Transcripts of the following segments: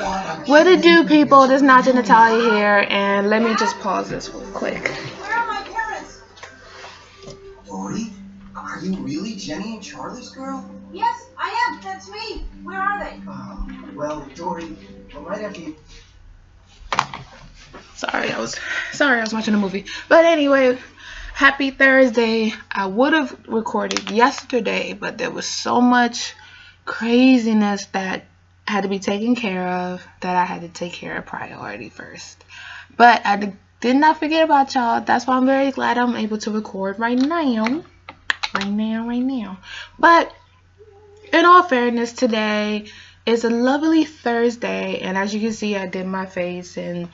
What it do, people? This is Naja Natalia here, and let me just pause this real quick. Where are my parents? Dory, are you really Jenny and Charlie's girl? Yes, I am. That's me. Where are they? Well, Dory, right after you. Sorry, I was watching a movie. But anyway, happy Thursday. I would have recorded yesterday, but there was so much craziness that had to be taken care of that I had to take care of priority first. But I did not forget about y'all. That's why I'm very glad I'm able to record right now. Right now. But in all fairness, today is a lovely Thursday, and as you can see, I did my face and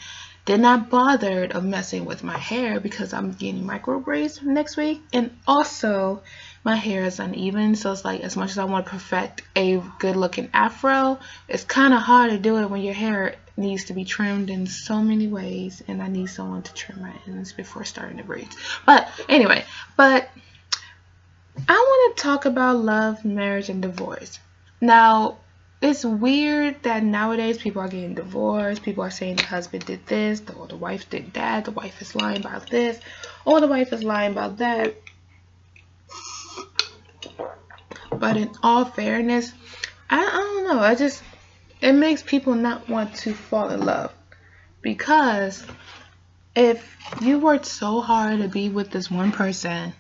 did not bother of messing with my hair because I'm getting micro braids next week, and also my hair is uneven, so it's like as much as I want to perfect a good looking afro, it's kind of hard to do it when your hair needs to be trimmed in so many ways, and I need someone to trim my ends before starting the braids. But anyway, I want to talk about love, marriage, and divorce. Now, it's weird that nowadays people are getting divorced. People are saying the husband did this, or the wife did that, the wife is lying about this, or the wife is lying about that. But in all fairness, I don't know. It makes people not want to fall in love. Because if you worked so hard to be with this one person,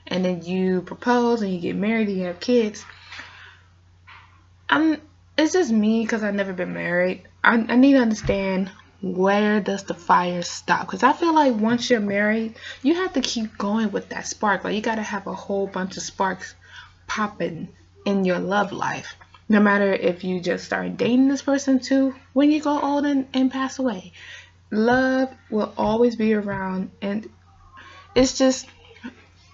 and then you propose and you get married and you have kids, it's just me because I've never been married. I need to understand, where does the fire stop? Because I feel like once you're married, you have to keep going with that spark. Like, you got to have a whole bunch of sparks popping in your love life. No matter if you just start dating this person too, when you go old and pass away. Love will always be around, and it's just,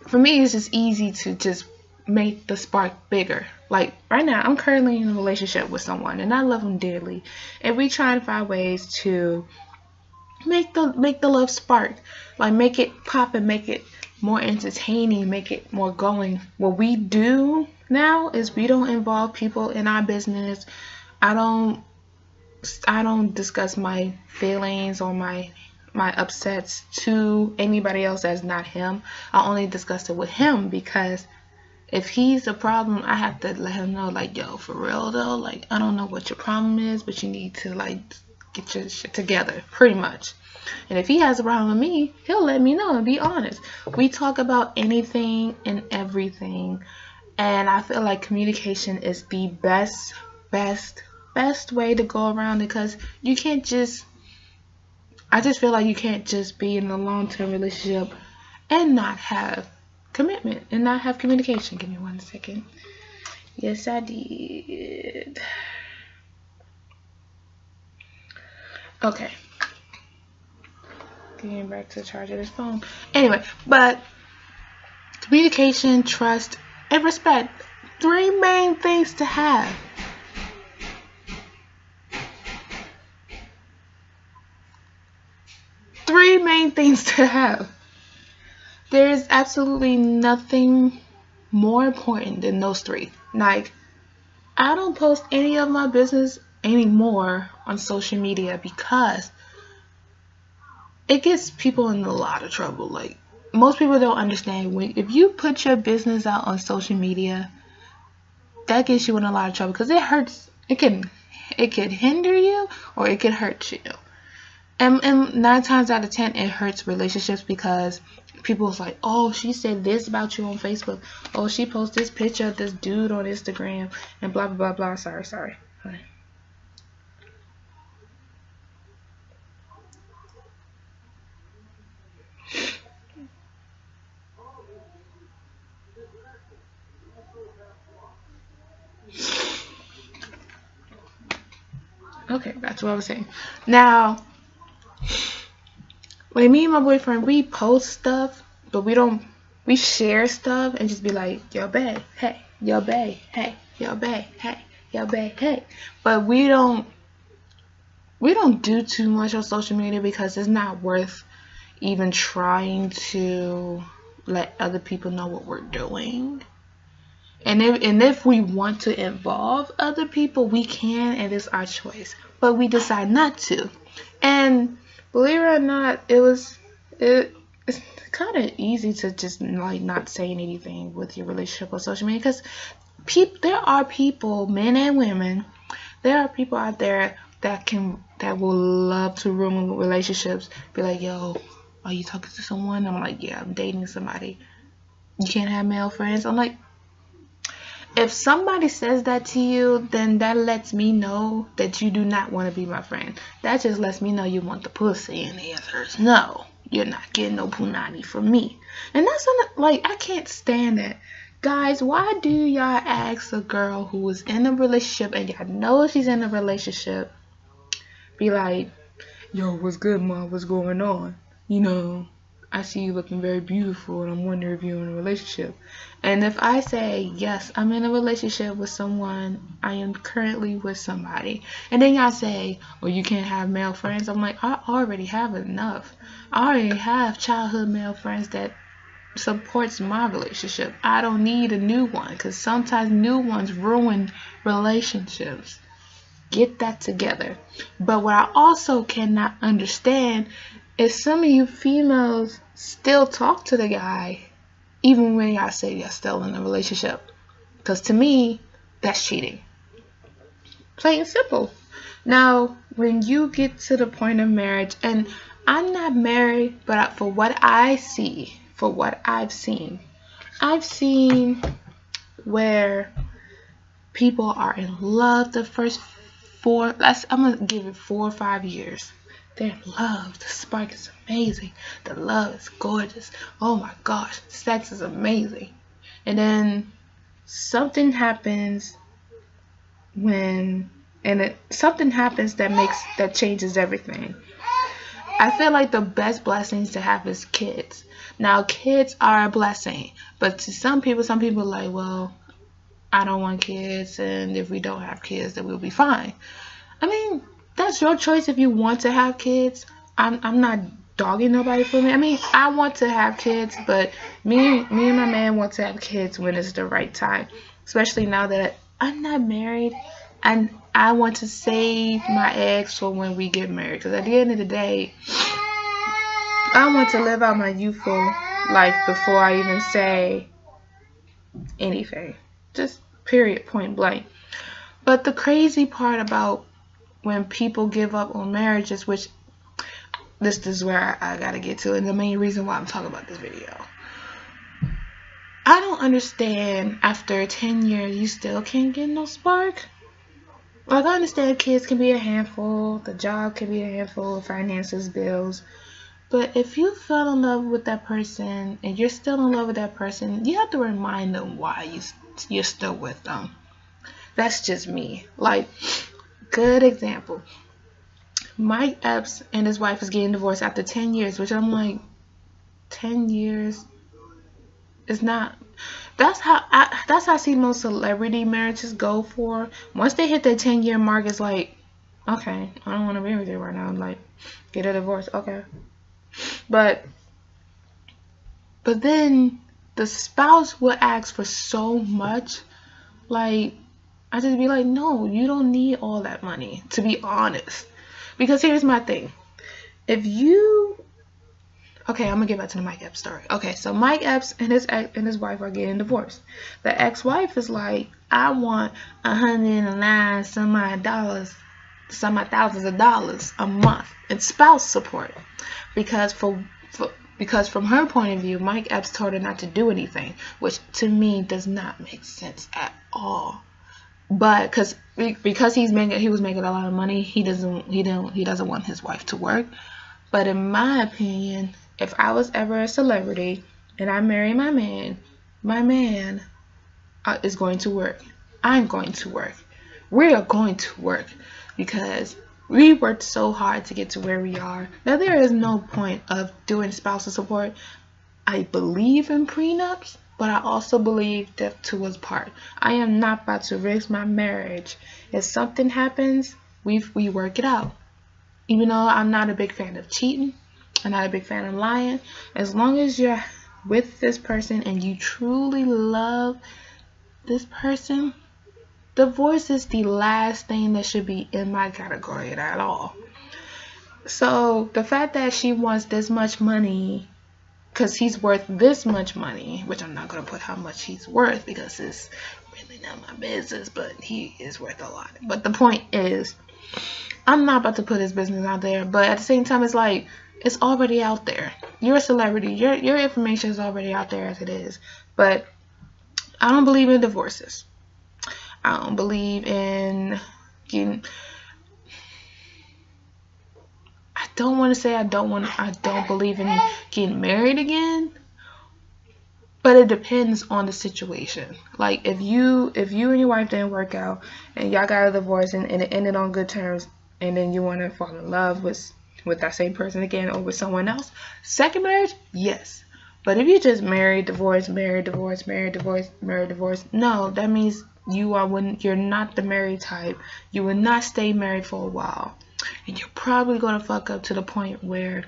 for me, it's just easy to just make the spark bigger. Like right now, I'm currently in a relationship with someone, and I love him dearly, and we try to find ways to make the love spark, like make it pop and make it more entertaining, make it more going. What we do now is we don't involve people in our business. I don't discuss my feelings or my upsets to anybody else that's not him. I only discuss it with him, because if he's a problem, I have to let him know, like, yo, for real though, like, I don't know what your problem is, but you need to, like, get your shit together, pretty much. And if he has a problem with me, he'll let me know and be honest. We talk about anything and everything, and I feel like communication is the best way to go around, because you can't just, I just feel like you can't just be in a long-term relationship and not have commitment and not have communication. Give me 1 second. Yes, I did. Okay. Getting back to the charge of this phone. Anyway, but communication, trust, and respect. 3 main things to have. Three main things to have. There is absolutely nothing more important than those 3. Like, I don't post any of my business anymore on social media because it gets people in a lot of trouble. Like, most people don't understand, if you put your business out on social media, that gets you in a lot of trouble, because it hurts. It could hinder you, or it could hurt you. And 9 times out of 10, it hurts relationships, because people's like, oh, she said this about you on Facebook. Oh, she posted this picture of this dude on Instagram, and blah, blah, blah, blah. Sorry. Okay, that's what I was saying. Now, when me and my boyfriend, we post stuff, but we share stuff and just be like, yo, babe, hey, yo, babe, hey, yo, babe, hey, yo, babe, hey. But we don't do too much on social media, because it's not worth even trying to let other people know what we're doing. And if we want to involve other people, we can, and it's our choice. But we decide not to. And believe it or not, it's kind of easy to just like not saying anything with your relationship on social media, because there are people, men and women, there are people out there that will love to ruin relationships. Be like, yo, are you talking to someone? I'm like, yeah, I'm dating somebody. You can't have male friends. I'm like, if somebody says that to you, then that lets me know that you do not want to be my friend. That just lets me know you want the pussy, and the answer is no. You're not getting no punani from me. And that's like, I can't stand that. Guys, why do y'all ask a girl who is in a relationship and y'all know she's in a relationship, be like, yo, what's good, mom? What's going on? You know, I see you looking very beautiful, and I'm wondering if you're in a relationship. And if I say, yes, I'm in a relationship with someone, I am currently with somebody, and then y'all say, well, you can't have male friends, I'm like, I already have enough. I already have childhood male friends that supports my relationship. I don't need a new one, because sometimes new ones ruin relationships. Get that together. But what I also cannot understand is some of you females still talk to the guy even when y'all say you're still in a relationship. Because to me, that's cheating. Plain and simple. Now, when you get to the point of marriage, and I'm not married, but for what I see, for what I've seen where people are in love the first I'm gonna give it 4 or 5 years. They're in love. The spark is amazing. The love is gorgeous. Oh my gosh, sex is amazing. And then something happens that changes everything. I feel like the best blessings to have is kids. Now, kids are a blessing, but to some people are like, well, I don't want kids, and if we don't have kids, then we'll be fine. I mean, that's your choice if you want to have kids. I'm not dogging nobody for me. I mean, I want to have kids, but me and my man want to have kids when it's the right time. Especially now that I'm not married, and I want to save my eggs for when we get married. Because at the end of the day, I want to live out my youthful life before I even say anything. Just period, point blank. But the crazy part about when people give up on marriages, which this is where I gotta get to, and the main reason why I'm talking about this video, I don't understand, after 10 years you still can't get no spark. Like, I understand kids can be a handful, the job can be a handful, finances, bills, but if you fell in love with that person and you're still in love with that person, you have to remind them why you're still with them. That's just me. Like, good example, Mike Epps and his wife is getting divorced after 10 years, which I'm like, 10 years is not. That's how I see most celebrity marriages go for. Once they hit that 10-year mark, it's like, okay, I don't want to be with you right now. I'm like, get a divorce, okay. But then the spouse will ask for so much. Like, I just be like, no, you don't need all that money, to be honest. Because here's my thing. If you... Okay, I'm going to get back to the Mike Epps story. Okay, so Mike Epps and his wife are getting divorced. The ex-wife is like, I want $109 some odd thousands of dollars a month in spouse support. Because from her point of view, Mike Epps told her not to do anything, which to me does not make sense at all. But because he was making a lot of money, he doesn't want his wife to work. But in my opinion, if I was ever a celebrity and I marry my man is going to work. I'm going to work. We are going to work because we worked so hard to get to where we are. Now, there is no point of doing spousal support. I believe in prenups, but I also believe death to us part. I am not about to risk my marriage. If something happens, we work it out. Even though I'm not a big fan of cheating, I'm not a big fan of lying. As long as you're with this person and you truly love this person, divorce is the last thing that should be in my category at all. So the fact that she wants this much money because he's worth this much money, which I'm not going to put how much he's worth because it's really not my business, but he is worth a lot. But the point is, I'm not about to put his business out there, but at the same time, it's like, it's already out there. You're a celebrity. Your information is already out there as it is. But I don't believe in divorces. I don't believe in getting... I don't want to say I don't believe in getting married again, but it depends on the situation. Like if you and your wife didn't work out and y'all got a divorce and it ended on good terms, and then you want to fall in love with that same person again or with someone else, second marriage, yes. But if you just married, divorce, married, divorce, married, divorce, married, divorce, no, that means you're not the married type. You will not stay married for a while. And you're probably going to fuck up to the point where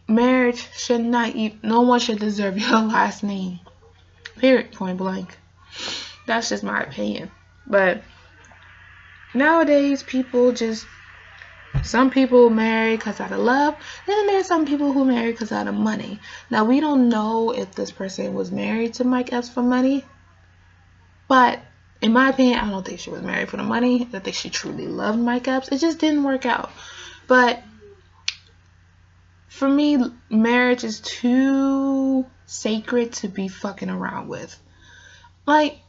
marriage should not even, no one should deserve your last name. Period. Point blank. That's just my opinion. But nowadays, some people marry because out of love. Then there's some people who marry because out of money. Now, we don't know if this person was married to Mike Epps for money. But in my opinion, I don't think she was married for the money. I think she truly loved Mike Epps. It just didn't work out. But for me, marriage is too sacred to be fucking around with. Like,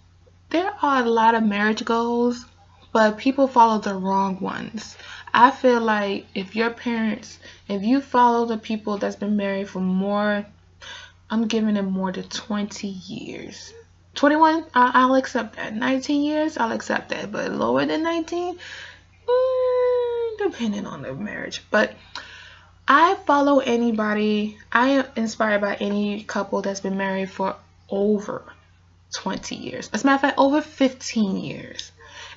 there are a lot of marriage goals, but people follow the wrong ones. I feel like if you follow the people that's been married for more, I'm giving them more than 20 years. 21, I'll accept that. 19 years, I'll accept that. But lower than 19, depending on the marriage. But I follow anybody. I am inspired by any couple that's been married for over 20 years. As a matter of fact, over 15 years.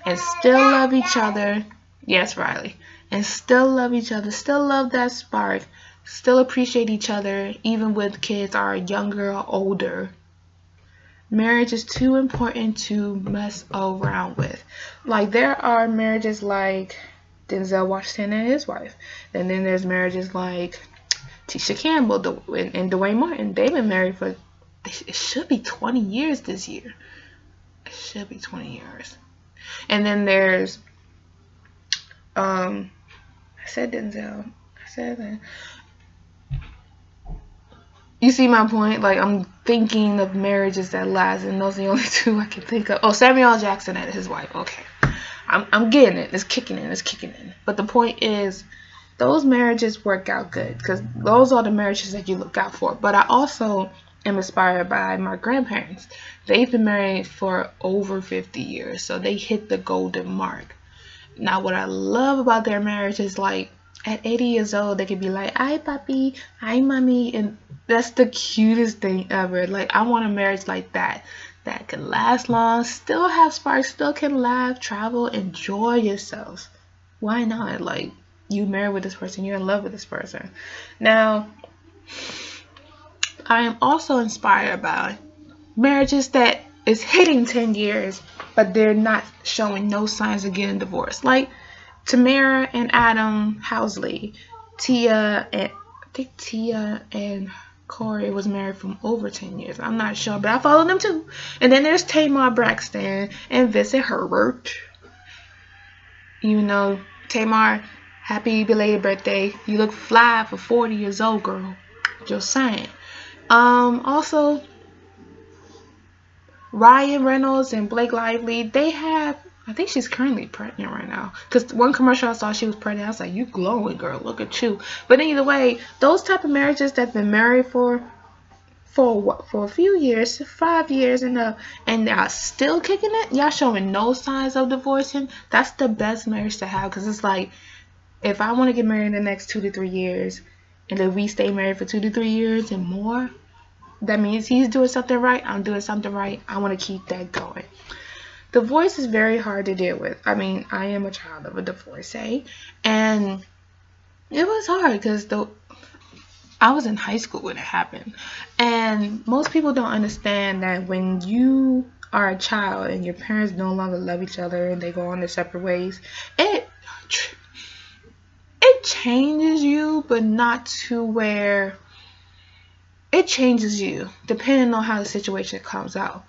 And still love each other. Yes, Riley. And still love each other. Still love that spark. Still appreciate each other. Even with kids are younger or older. Marriage is too important to mess around with. Like, there are marriages like Denzel Washington and his wife. And then there's marriages like Tisha Campbell and Dwayne Martin. They've been married for, it should be 20 years this year. It should be 20 years. And then there's, I said Denzel. I said that. You see my point? Like, I'm thinking of marriages that last, and those are the only two I can think of. Oh, Samuel L. Jackson and his wife. Okay. I'm getting it. It's kicking in. It's kicking in. But the point is, those marriages work out good, because those are the marriages that you look out for. But I also am inspired by my grandparents. They've been married for over 50 years, so they hit the golden mark. Now, what I love about their marriage is, like, at 80 years old, they could be like, "Hi, papi. Hi, mommy." And that's the cutest thing ever. Like, I want a marriage like that. That can last long, still have sparks, still can laugh, travel, enjoy yourselves. Why not? Like, you married with this person, you're in love with this person. Now, I am also inspired by marriages that is hitting 10 years, but they're not showing no signs of getting divorced. Like Tamara and Adam Housley, Tia and Corey was married for over 10 years. I'm not sure, but I follow them too. And then there's Tamar Braxton and Vincent Herbert. You know, Tamar, happy belated birthday. You look fly for 40 years old, girl. Just saying. Also, Ryan Reynolds and Blake Lively, they have, I think she's currently pregnant right now. Because one commercial I saw, she was pregnant. I was like, you glowing, girl. Look at you. But either way, those type of marriages that have been married for a few years, 5 years and y'all still kicking it, y'all showing no signs of divorcing, that's the best marriage to have. Because it's like, if I want to get married in the next 2 to 3 years, and if we stay married for 2 to 3 years and more, that means he's doing something right, I'm doing something right. I want to keep that going. Divorce is very hard to deal with. I mean, I am a child of a divorcee, and it was hard because I was in high school when it happened. And most people don't understand that when you are a child and your parents no longer love each other and they go on their separate ways, it changes you, but not to where it changes you depending on how the situation comes out.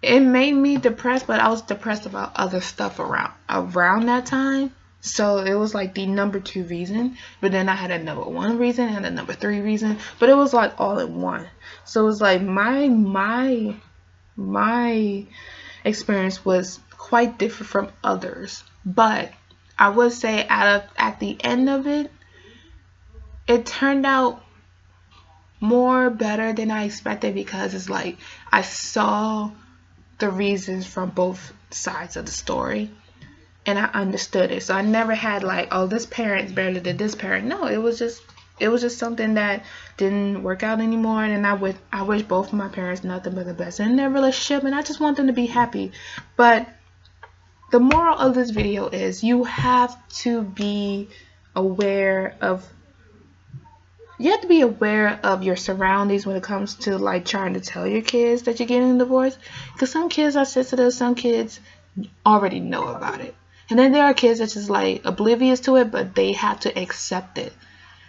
It made me depressed, but I was depressed about other stuff around that time. So it was like the number 2 reason, but then I had a number 1 reason and a number 3 reason, but it was like all in one. So it was like my experience was quite different from others, but I would say at the end of it, it turned out more better than I expected, because it's like I saw the reasons from both sides of the story and I understood it. So I never had like, oh, this parent's better than this parent. No, it was just something that didn't work out anymore, and I wish both of my parents nothing but the best in their relationship, and I just want them to be happy. But the moral of this video is you have to be aware of your surroundings when it comes to like trying to tell your kids that you're getting a divorce, because some kids are sensitive, some kids already know about it, and then there are kids that's just like oblivious to it, but they have to accept it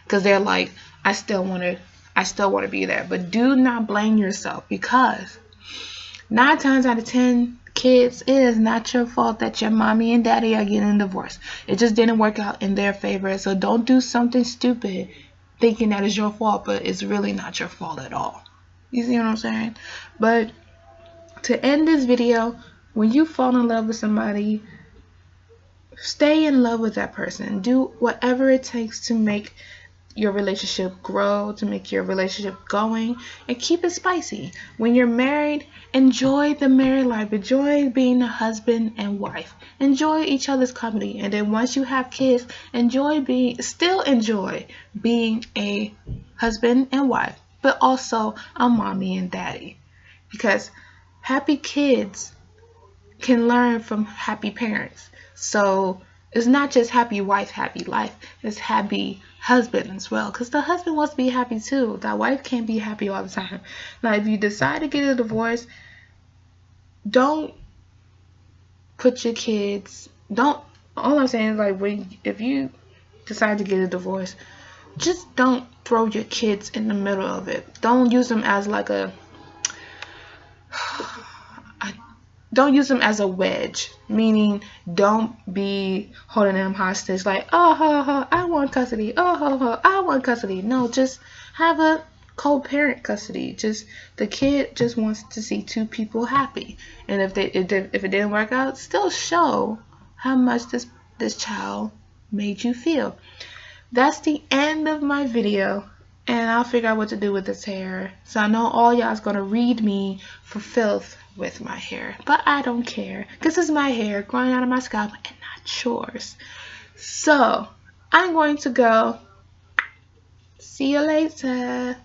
because they're like, I still want to be there. But do not blame yourself, because 9 times out of 10, kids, it is not your fault that your mommy and daddy are getting a divorce. It just didn't work out in their favor. So don't do something stupid thinking that is your fault, but it's really not your fault at all. You see what I'm saying? But to end this video, when you fall in love with somebody, stay in love with that person. Do whatever it takes to make your relationship grow, to make your relationship going, and keep it spicy. When you're married, enjoy the married life. Enjoy being a husband and wife. Enjoy each other's company. And then once you have kids, still enjoy being a husband and wife, but also a mommy and daddy. Because happy kids can learn from happy parents. So it's not just happy wife, happy life. It's happy husband as well, because the husband wants to be happy too. That wife can't be happy all the time. Now, if you decide to get a divorce, don't put your kids, all I'm saying is like, if you decide to get a divorce, just don't throw your kids in the middle of it. Don't use them as like don't use them as a wedge, meaning don't be holding them hostage like, oh, I want custody, oh, I want custody. No, just have a co-parent custody. Just the kid just wants to see 2 people happy, and if it didn't work out, still show how much this child made you feel. That's the end of my video, and I'll figure out what to do with this hair. So I know all y'all's gonna read me for filth with my hair, but I don't care, because it's my hair growing out of my scalp and not yours. So I'm going to go. See you later.